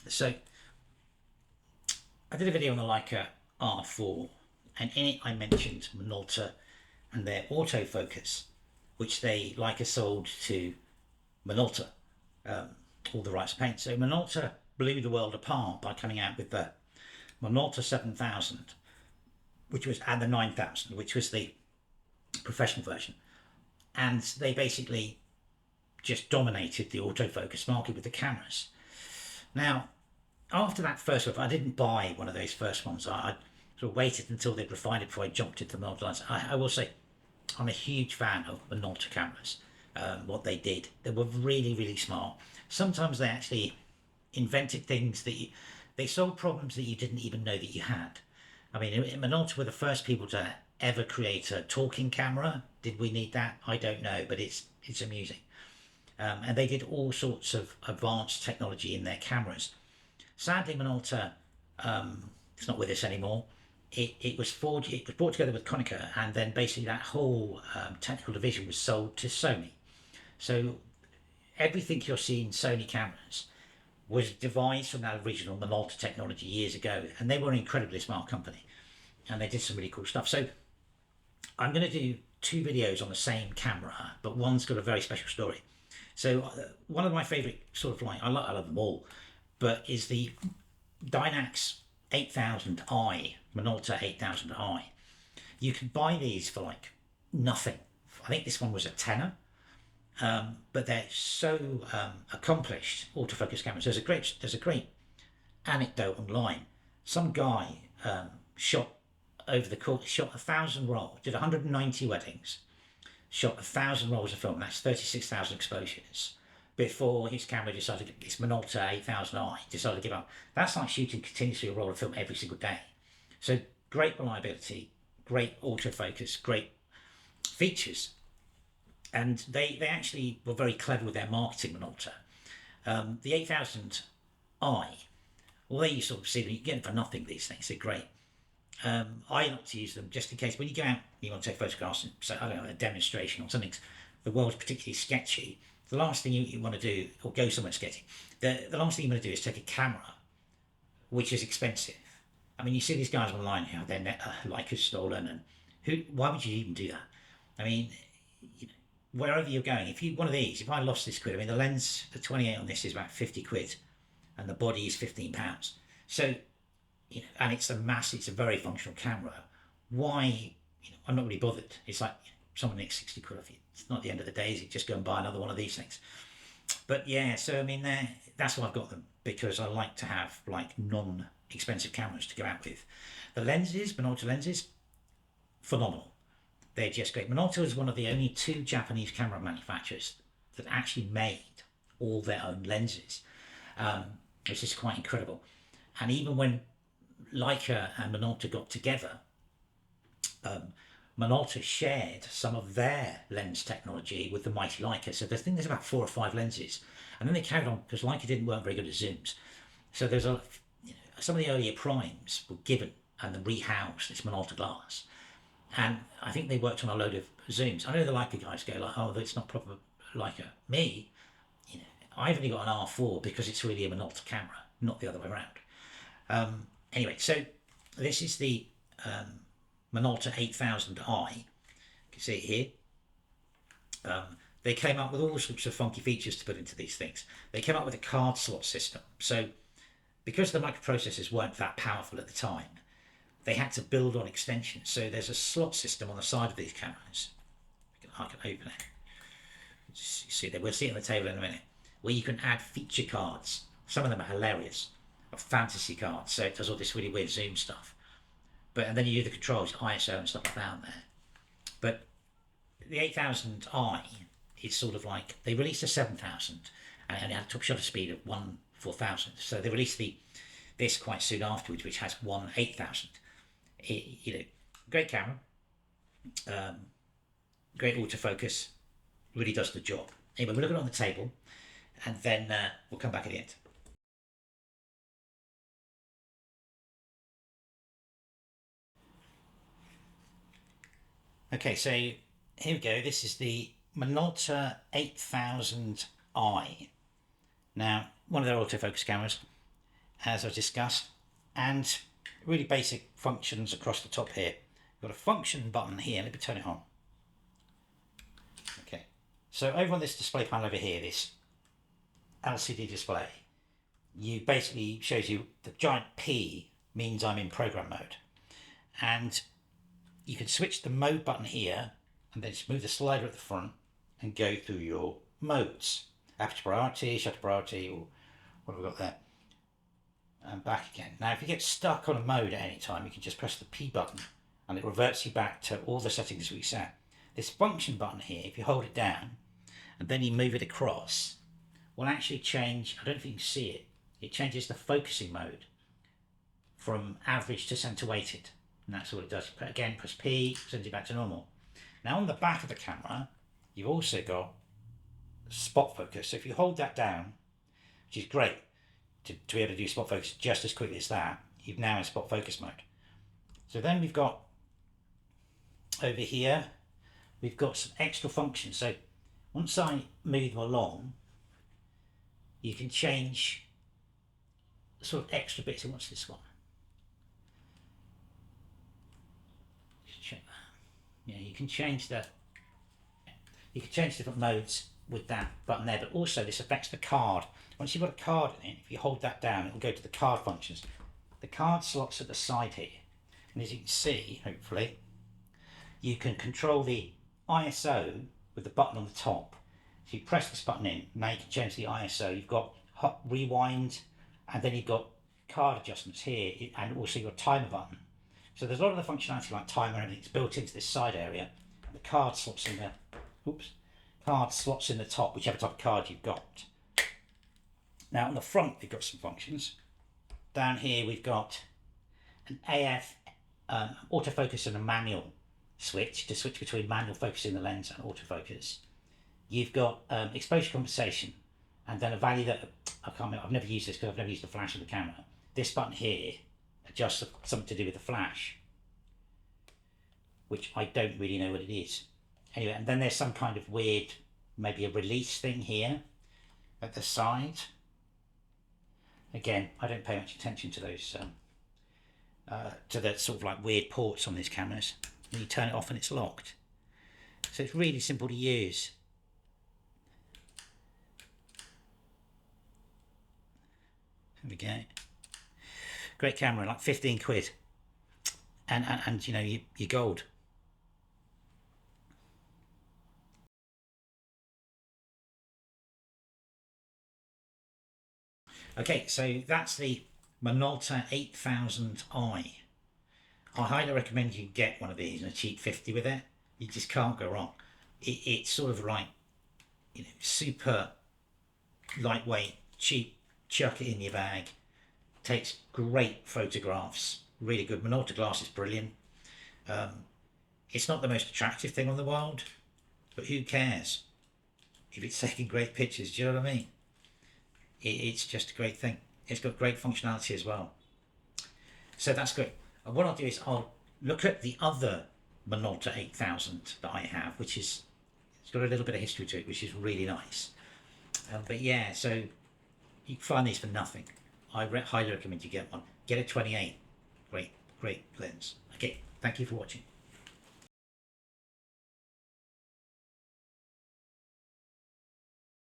So I did a video on the Leica R4, and in it I mentioned Minolta and their autofocus, which Leica sold to Minolta, all the rights to paint. So Minolta blew the world apart by coming out with the Minolta 7000, and the 9000, which was the professional version, and they basically just dominated the autofocus market with the cameras. Now, after that first one, I didn't buy one of those first ones. I sort of waited until they'd refined it before I jumped into the Minolta lens. I will say, I'm a huge fan of Minolta cameras. What they did, they were really, really smart. Sometimes they actually invented things they solved problems that you didn't even know that you had. I mean, Minolta were the first people to ever create a talking camera. Did we need that? I don't know, but it's amusing. And they did all sorts of advanced technology in their cameras. Sadly, Minolta is not with us anymore. It was brought together with Konica, and then basically that whole technical division was sold to Sony. So everything you're seeing Sony cameras was devised from that original Minolta technology years ago, and they were an incredibly smart company, and they did some really cool stuff. So I'm going to do two videos on the same camera, but one's got a very special story. So one of my favorite sort of I love them all, but is the Dynax 8000i, Minolta 8000i. You can buy these for like nothing. I think this one was a tenner, but they're so accomplished autofocus cameras. There's a great anecdote online. Some guy shot 1,000 rolls, did 190 weddings, shot 1,000 rolls of film. That's 36,000 exposures before his camera decided, his Minolta 8000i decided to give up. That's like shooting continuously a roll of film every single day. So great reliability, great autofocus, great features. And they actually were very clever with their marketing, Minolta. The 8000i, although you sort of see them, you get them for nothing, these things, they're great. I like to use them just in case when you go out, you want to take photographs, and so I don't know, a demonstration or something, the world's particularly sketchy. The last thing you want to do, or go somewhere sketchy, the last thing you want to do is take a camera, which is expensive. I mean, you see these guys online who have their Leica's stolen, and why would you even do that? I mean, wherever you're going, one of these, if I lost this quid, I mean, the lens, the 28 on this is about 50 quid, and the body is £15. So, and it's a very functional camera. Why, I'm not really bothered. It's like someone nicks 60 quid off you. It's not the end of the day, is it? Just go and buy another one of these things. But yeah, so I mean, that's why I've got them, because I like to have like non-expensive cameras to go out with. The lenses, Minolta lenses, phenomenal. They're just great. Minolta is one of the only two Japanese camera manufacturers that actually made all their own lenses, which is quite incredible. And even when Leica and Minolta got together, Minolta shared some of their lens technology with the mighty Leica. So I think there's about 4 or 5 lenses. And then they carried on, because Leica weren't very good at zooms. So there's some of the earlier primes were given and then rehoused this Minolta glass. And I think they worked on a load of zooms. I know the Leica guys go like, oh, that's not proper Leica. Me, I've only got an R4 because it's really a Minolta camera, not the other way around. Anyway, so this is the Minolta 8000i. You can see it here. They came up with all sorts of funky features to put into these things. They came up with a card slot system. So because the microprocessors weren't that powerful at the time, they had to build on extensions. So there's a slot system on the side of these cameras. I can open it. See there, we'll see it on the table in a minute, where you can add feature cards. Some of them are hilarious, of fantasy cards. So it does all this really weird zoom stuff. And then you do the controls, ISO and stuff like that on there. But the 8000i is sort of like, they released a 7000 and it had a top shutter speed of 1/4000. So they released this quite soon afterwards, which has 1/8000. Great camera, great autofocus, really does the job. Anyway, we'll look at it on the table, and then we'll come back at the end. Okay, so here we go. This is the Minolta 8000i. Now, one of their autofocus cameras. as I discussed, and really basic functions across the top here. We've got a function button here. Let me turn it on. Okay, so over on this display panel over here, this LCD display, you basically shows you the giant P means I'm in program mode, and you can switch the mode button here and then just move the slider at the front and go through your modes: aperture priority, shutter priority, or what have we got there, and back again. Now if you get stuck on a mode at any time, you can just press the P button and it reverts you back to all the settings we set. This function button here, if you hold it down and then you move it across, will actually change, I don't know if you can see it, it changes the focusing mode from average to center weighted, and that's all it does. Again, press P, sends it back to normal. Now on the back of the camera, you've also got spot focus. So if you hold that down, which is great to be able to do spot focus just as quickly as that, you've now in spot focus mode. So then we've got over here, we've got some extra functions. So once I move them along, you can change the sort of extra bits. So what's this one? Just check that. Yeah, you can change different modes with that button there, but also this affects the card. Once you've got a card in it, if you hold that down, it will go to the card functions. The card slots at the side here, and as you can see, hopefully, you can control the ISO with the button on the top. So you press this button in, now you can change the ISO. You've got hot rewind, and then you've got card adjustments here, and also your timer button. So there's a lot of the functionality like timer and everything's built into this side area. The card slots in the card slots in the top, whichever type of card you've got. Now on the front, we've got some functions. Down here we've got an AF autofocus and a manual switch to switch between manual focusing the lens and autofocus. You've got exposure compensation, and then a value that I can't remember. I've never used this because I've never used the flash of the camera. This button here adjusts something to do with the flash, which I don't really know what it is. Anyway, and then there's some kind of weird, maybe a release thing here at the side. Again, I don't pay much attention to those, to the sort of like weird ports on these cameras. And you turn it off and it's locked. So it's really simple to use. There we go. Great camera, like 15 quid. And you know, you're gold. Okay, so that's the Minolta 8000i. I highly recommend you get one of these and a cheap 50 with it. You just can't go wrong. It's sort of like, you know, super lightweight, cheap, chuck it in your bag. Takes great photographs, really good. Minolta glass is brilliant. It's not the most attractive thing on the world, but who cares if it's taking great pictures? Do you know what I mean? It's just a great thing. It's got great functionality as well. So that's great. And what I'll do is I'll look at the other Minolta 8000 that I have, which is, it's got a little bit of history to it, which is really nice. But yeah, so you can find these for nothing. I highly recommend you get one. Get a 28. Great lens. Okay, thank you for watching.